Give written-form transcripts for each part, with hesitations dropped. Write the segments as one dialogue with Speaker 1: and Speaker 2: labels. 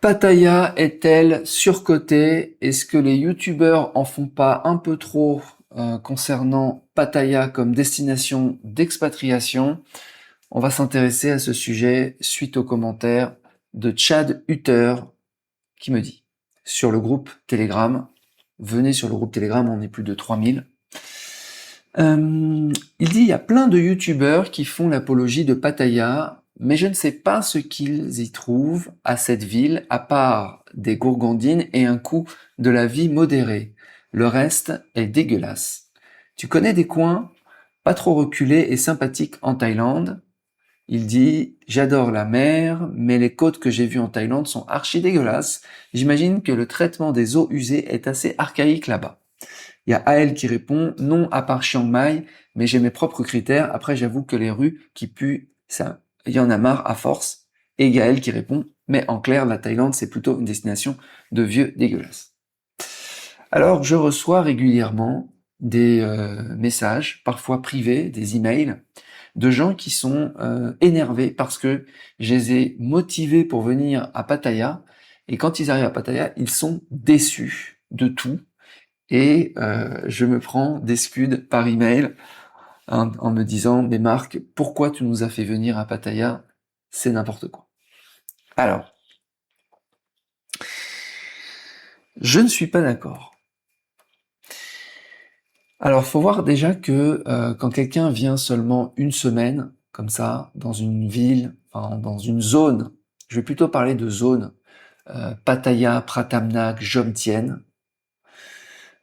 Speaker 1: Pattaya est-elle surcotée? Est-ce que les youtubeurs en font pas un peu trop concernant Pattaya comme destination d'expatriation? On va s'intéresser à ce sujet suite aux commentaires de Chad Hutter qui me dit sur le groupe Telegram, venez sur le groupe Telegram, on est plus de 3000. Il dit il y a plein de youtubeurs qui font l'apologie de Pattaya, mais je ne sais pas ce qu'ils y trouvent à cette ville, à part des gourgandines et un coût de la vie modéré. Le reste est dégueulasse. Tu connais des coins pas trop reculés et sympathiques en Thaïlande? Il dit j'adore la mer, mais les côtes que j'ai vues en Thaïlande sont archi dégueulasses. J'imagine que le traitement des eaux usées est assez archaïque là-bas. Il y a AL qui répond non à part Chiang Mai, mais j'ai mes propres critères. Après, j'avoue que les rues qui puent, ça, il y en a marre à force. Et Gaël qui répond mais en clair, la Thaïlande, c'est plutôt une destination de vieux dégueulasses. Alors, je reçois régulièrement des messages, parfois privés, des emails, de gens qui sont énervés parce que je les ai motivés pour venir à Pattaya. Et quand ils arrivent à Pattaya, ils sont déçus de tout. Et je me prends des scuds par email en me disant mais Marc, pourquoi tu nous as fait venir à Pattaya? C'est n'importe quoi. Alors, je ne suis pas d'accord. Alors, faut voir déjà que quand quelqu'un vient seulement une semaine, comme ça, dans une ville, enfin, dans une zone, je vais plutôt parler de zone, Pattaya, Pratamnak, Jomtien,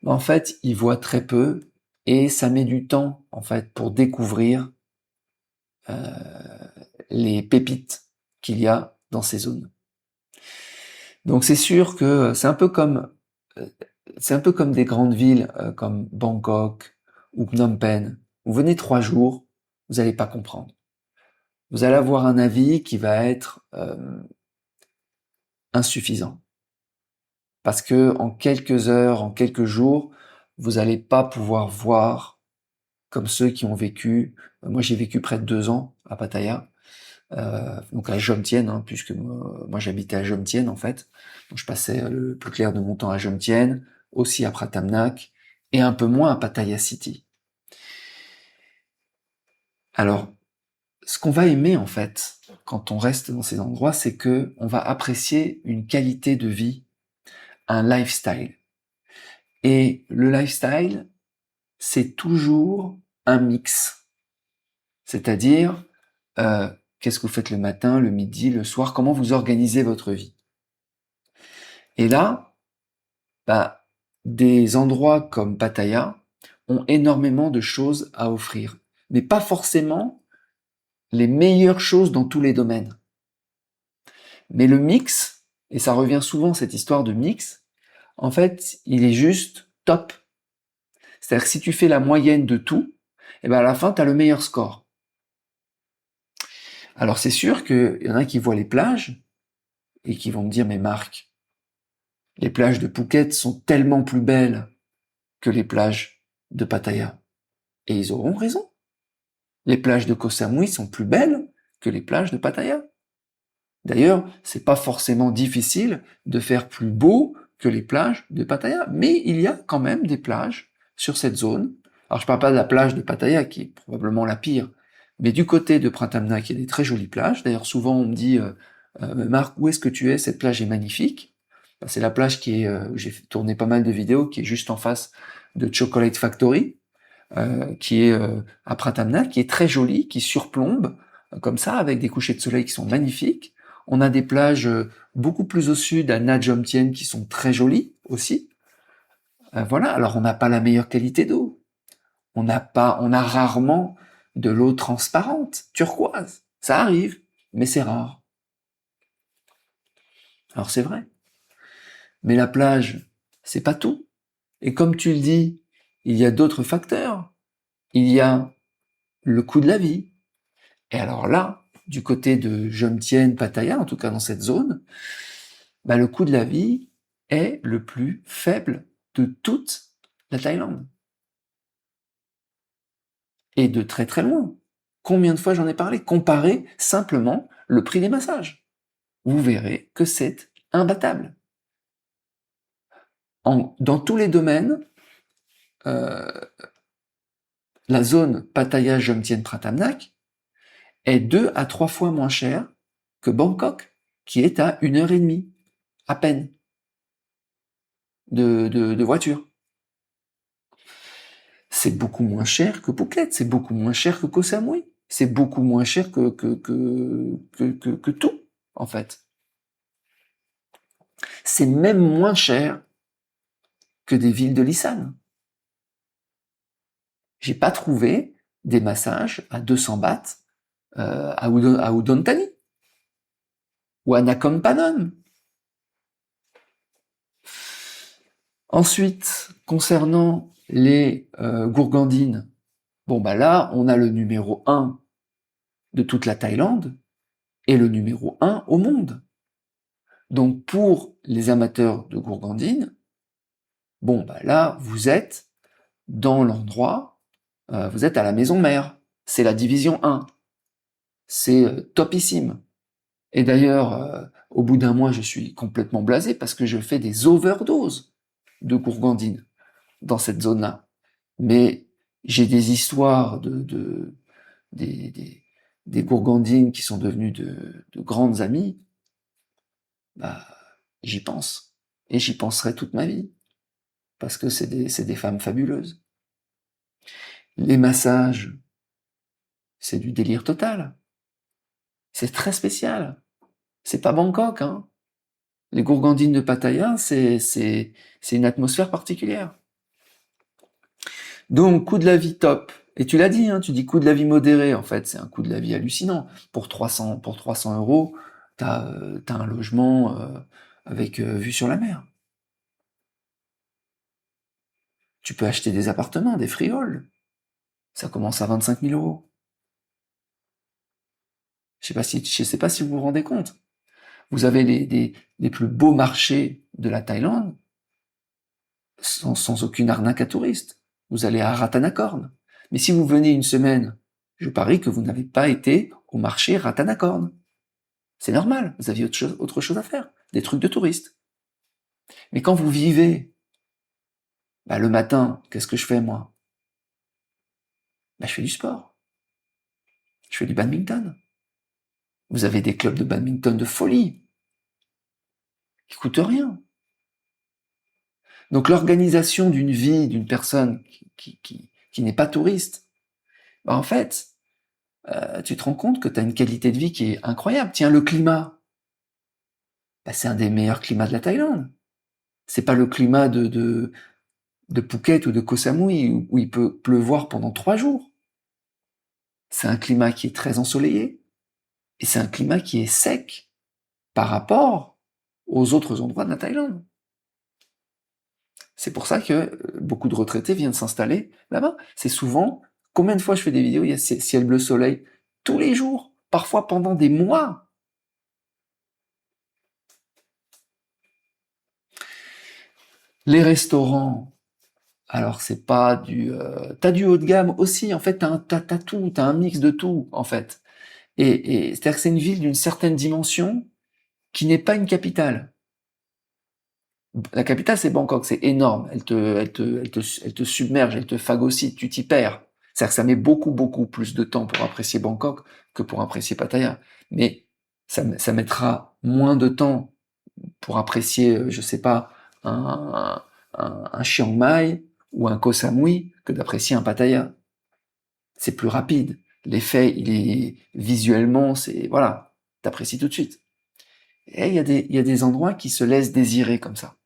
Speaker 1: en fait, il voit très peu et ça met du temps, en fait, pour découvrir les pépites qu'il y a dans ces zones. Donc c'est sûr que euh, c'est un peu comme des grandes villes comme Bangkok ou Phnom Penh. Vous venez 3 jours, vous n'allez pas comprendre. Vous allez avoir un avis qui va être insuffisant. Parce que en quelques heures, en quelques jours, vous n'allez pas pouvoir voir comme ceux qui ont vécu. Moi, j'ai vécu près de 2 ans à Pattaya, donc à Jomtien, hein, puisque moi j'habitais à Jomtien en fait. Donc je passais le plus clair de mon temps à Jomtien, aussi à Pratamnak, et un peu moins à Pattaya City. Alors, ce qu'on va aimer en fait, quand on reste dans ces endroits, c'est que on va apprécier une qualité de vie, un lifestyle. Et le lifestyle, c'est toujours un mix. C'est-à-dire, qu'est-ce que vous faites le matin, le midi, le soir, comment vous organisez votre vie. Et là, bah, des endroits comme Pattaya ont énormément de choses à offrir, mais pas forcément les meilleures choses dans tous les domaines. Mais le mix, et ça revient souvent cette histoire de mix, en fait, il est juste top. C'est-à-dire que si tu fais la moyenne de tout, et ben à la fin, tu as le meilleur score. Alors c'est sûr qu'il y en a qui voient les plages et qui vont me dire, mais Marc, les plages de Phuket sont tellement plus belles que les plages de Pattaya. Et ils auront raison. Les plages de Koh Samui sont plus belles que les plages de Pattaya. D'ailleurs, c'est pas forcément difficile de faire plus beau que les plages de Pattaya, mais il y a quand même des plages sur cette zone. Alors je parle pas de la plage de Pattaya qui est probablement la pire, mais du côté de Pratamnak, il y a des très jolies plages. D'ailleurs, souvent on me dit Marc, où est-ce que tu es? Cette plage est magnifique. Ben, c'est la plage qui est, où j'ai tourné pas mal de vidéos, qui est juste en face de Chocolate Factory, qui est à Pratamnak, qui est très jolie, qui surplombe comme ça, avec des couchers de soleil qui sont magnifiques. On a des plages beaucoup plus au sud, à Nha Jomtien, qui sont très jolies aussi. Voilà. Alors on n'a pas la meilleure qualité d'eau. On a rarement de l'eau transparente, turquoise. Ça arrive, mais c'est rare. Alors c'est vrai. Mais la plage, c'est pas tout. Et comme tu le dis, il y a d'autres facteurs. Il y a le coût de la vie. Et alors là, du côté de Jomtien, Pattaya, en tout cas dans cette zone, bah, le coût de la vie est le plus faible de toute la Thaïlande. Et de très très loin. Combien de fois j'en ai parlé? Comparez simplement le prix des massages. Vous verrez que c'est imbattable. Dans tous les domaines, euh, la zone Pattaya Jomtien Pratamnak est 2 à 3 fois moins chère que Bangkok, qui est à 1 heure et demie, à peine, de voiture. C'est beaucoup moins cher que Phuket, c'est beaucoup moins cher que Koh Samui, c'est beaucoup moins cher que tout, en fait. C'est même moins cher que des villes de l'Isan. J'ai pas trouvé des massages à 200 bahts à Udon Thani ou à Nakhon Phanom. Ensuite, concernant les gourgandines, bon bah là, on a le numéro 1 de toute la Thaïlande et le numéro 1 au monde. Donc pour les amateurs de gourgandines, bon bah là, vous êtes dans l'endroit, vous êtes à la maison mère. C'est la division 1. C'est topissime. Et d'ailleurs, au bout d'un mois, je suis complètement blasé parce que je fais des overdoses de gourgandines dans cette zone-là. Mais j'ai des histoires des gourgandines qui sont devenues de grandes amies. Bah, j'y pense. Et j'y penserai toute ma vie. Parce que c'est des femmes fabuleuses. Les massages, c'est du délire total. C'est très spécial. C'est pas Bangkok, hein. Les gourgandines de Pattaya, c'est une atmosphère particulière. Donc, coût de la vie top. Et tu l'as dit, hein, tu dis coût de la vie modéré. En fait, c'est un coût de la vie hallucinant. Pour 300 euros, t'as un logement avec vue sur la mer. Tu peux acheter des appartements, des freeholds. Ça commence à 25 000 euros. Je sais pas si vous vous rendez compte. Vous avez les plus beaux marchés de la Thaïlande sans aucune arnaque à touristes. Vous allez à Ratanakorn. Mais si vous venez une semaine, je parie que vous n'avez pas été au marché Ratanakorn. C'est normal, vous aviez autre chose à faire, des trucs de touristes. Mais quand vous vivez, bah le matin, qu'est-ce que je fais moi? Bah je fais du sport, je fais du badminton. Vous avez des clubs de badminton de folie, qui coûtent rien. Donc l'organisation d'une vie d'une personne qui n'est pas touriste, bah en fait, tu te rends compte que tu as une qualité de vie qui est incroyable. Tiens, le climat, bah, c'est un des meilleurs climats de la Thaïlande. C'est pas le climat de Phuket ou de Koh Samui où il peut pleuvoir pendant 3 jours. C'est un climat qui est très ensoleillé et c'est un climat qui est sec par rapport aux autres endroits de la Thaïlande. C'est pour ça que beaucoup de retraités viennent s'installer là-bas. C'est souvent, combien de fois je fais des vidéos, il y a ciel bleu soleil, tous les jours, parfois pendant des mois. Les restaurants, alors c'est pas du... t'as du haut de gamme aussi, en fait, t'as tout, t'as un mix de tout, en fait. Et c'est-à-dire que c'est une ville d'une certaine dimension qui n'est pas une capitale. La capitale, c'est Bangkok, c'est énorme. Elle te submerge, elle te phagocyte, tu t'y perds. C'est-à-dire que ça met beaucoup, beaucoup plus de temps pour apprécier Bangkok que pour apprécier Pattaya. Mais ça mettra moins de temps pour apprécier, je sais pas, un Chiang Mai ou un Koh Samui que d'apprécier un Pattaya. C'est plus rapide. L'effet, il est visuellement, c'est voilà, t'apprécies tout de suite. Et il y a des endroits qui se laissent désirer comme ça.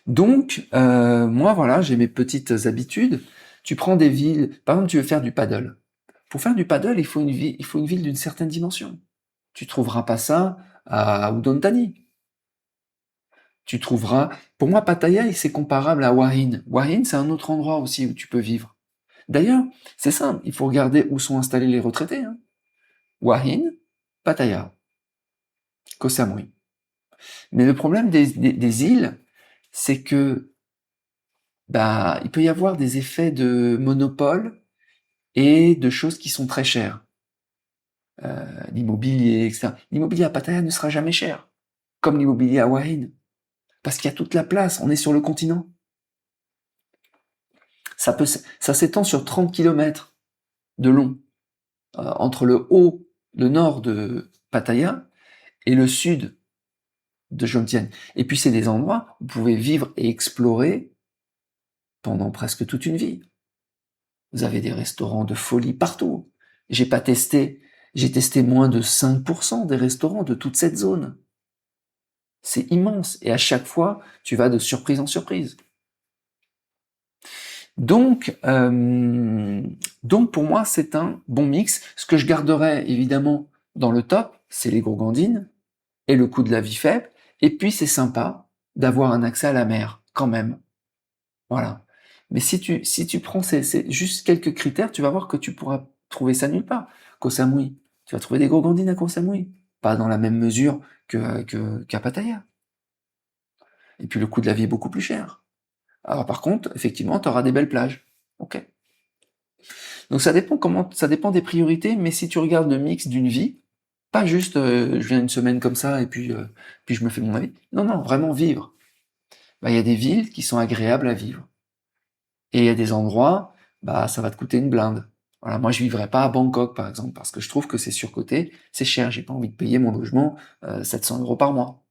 Speaker 1: Donc, moi, voilà, j'ai mes petites habitudes. Tu prends des villes, par exemple, tu veux faire du paddle. Pour faire du paddle, il faut une ville d'une certaine dimension. Tu trouveras pas ça à Udon Thani. Tu trouveras, pour moi, Pattaya, c'est comparable à Wahin. Wahin, c'est un autre endroit aussi où tu peux vivre. D'ailleurs, c'est simple, il faut regarder où sont installés les retraités. Hein. Wahin, Pattaya, Koh Samui. Mais le problème des îles, c'est que bah, il peut y avoir des effets de monopole et de choses qui sont très chères. l'immobilier, etc. L'immobilier à Pattaya ne sera jamais cher, comme l'immobilier à Wahin, parce qu'il y a toute la place, on est sur le continent. Ça s'étend sur 30 kilomètres de long, entre le nord de Pattaya et le sud de Jomtien. Et puis c'est des endroits où vous pouvez vivre et explorer pendant presque toute une vie. Vous avez des restaurants de folie partout. J'ai testé moins de 5% des restaurants de toute cette zone. C'est immense. Et à chaque fois, tu vas de surprise en surprise. Donc pour moi, c'est un bon mix. Ce que je garderais évidemment dans le top, c'est les gourgandines et le coût de la vie faible. Et puis c'est sympa d'avoir un accès à la mer, quand même. Voilà. Mais si tu prends juste quelques critères, tu vas voir que tu pourras trouver ça nulle part. Koh Samui, tu vas trouver des gourgandines à Koh Samui. Pas dans la même mesure qu'à Pattaya. Et puis le coût de la vie est beaucoup plus cher. Alors par contre, effectivement, tu auras des belles plages. Ok. Donc ça dépend des priorités, mais si tu regardes le mix d'une vie, pas juste je viens une semaine comme ça et puis je me fais mon avis. Non, non, vraiment vivre. Bah, il y a des villes qui sont agréables à vivre. Et il y a des endroits, bah ça va te coûter une blinde. Voilà, moi je vivrais pas à Bangkok par exemple, parce que je trouve que c'est surcoté, c'est cher, j'ai pas envie de payer mon logement 700 € par mois.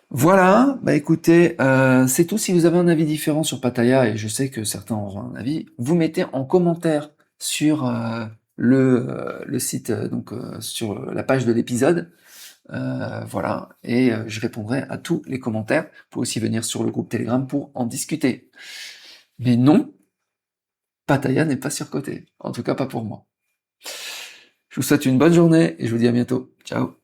Speaker 1: Voilà, bah écoutez, c'est tout. Si vous avez un avis différent sur Pattaya, et je sais que certains auront un avis, vous mettez en commentaire sur le site, sur la page de l'épisode. Voilà, et je répondrai à tous les commentaires. Vous pouvez aussi venir sur le groupe Telegram pour en discuter. Mais non, Pattaya n'est pas surcoté. En tout cas, pas pour moi. Je vous souhaite une bonne journée et je vous dis à bientôt. Ciao.